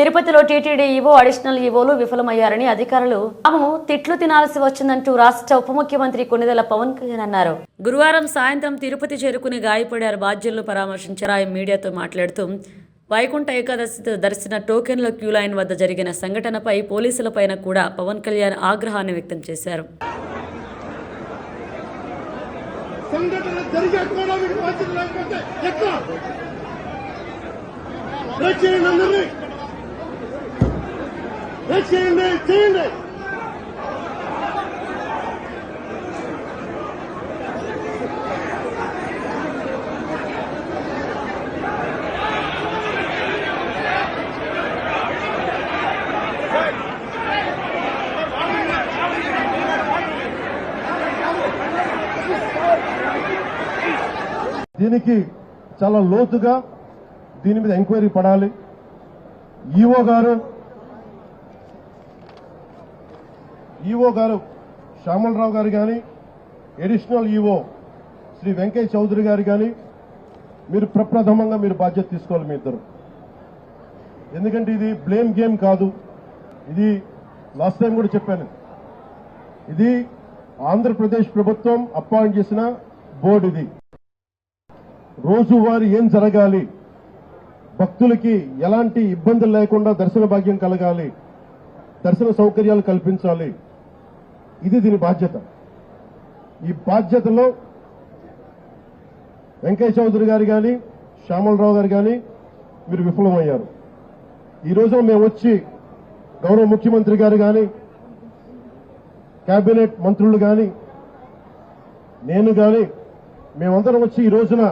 తిరుపతిలో TTD EO additional ఈవోలు విఫలమయ్యారని అధికారులు తాము తిట్లు తినాల్సి వచ్చిందంటూ రాష్ట్ర ఉప ముఖ్యమంత్రి కొణిదెల పవన్ కళ్యాణ్ అన్నారు. గురువారం సాయంత్రం తిరుపతి చేరుకుని గాయపడారు. బాధ్యులను పరామర్శించారు. ఆయన మీడియాతో మాట్లాడుతూ వైకుంఠ ఏకాదశి దర్శన టోకెన్ల క్యూ లైన్ వద్ద జరిగిన సంఘటనపై పోలీసులపైన కూడా పవన్ కళ్యాణ్ ఆగ్రహాన్ని వ్యక్తం చేశారు. దీనికి చాలా లోతుగా దీని మీద ఎంక్వైరీ పడాలి. ఈవో గారు శ్యామలరావు గారు కానీ, అడిషనల్ ఈవో శ్రీ వెంకయ్య చౌదరి గారు కానీ మీరు ప్రప్రథమంగా మీరు బాధ్యత తీసుకోవాలి మీ ఇద్దరు. ఎందుకంటే ఇది బ్లేమ్ గేమ్ కాదు. ఇది లాస్ట్ టైం కూడా చెప్పాను, ఇది ఆంధ్రప్రదేశ్ ప్రభుత్వం అపాయింట్ చేసిన బోర్డు. ఇది రోజువారీ ఏం జరగాలి, భక్తులకి ఎలాంటి ఇబ్బందులు లేకుండా దర్శన భాగ్యం కలగాలి, దర్శన సౌకర్యాలు కల్పించాలి, ఇది దీని బాధ్యత. ఈ బాధ్యతలో వెంకయ్య చౌదరి గారు కానీ, శ్యామలరావు గారు కానీ మీరు విఫలమయ్యారు. ఈ రోజు మేము వచ్చి గౌరవ ముఖ్యమంత్రి గారు కానీ, కేబినెట్ మంత్రులు కానీ, నేను కానీ మేమందరం వచ్చి ఈ రోజున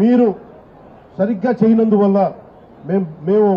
మీరు సరిగ్గా చేయనందువల్ల మేము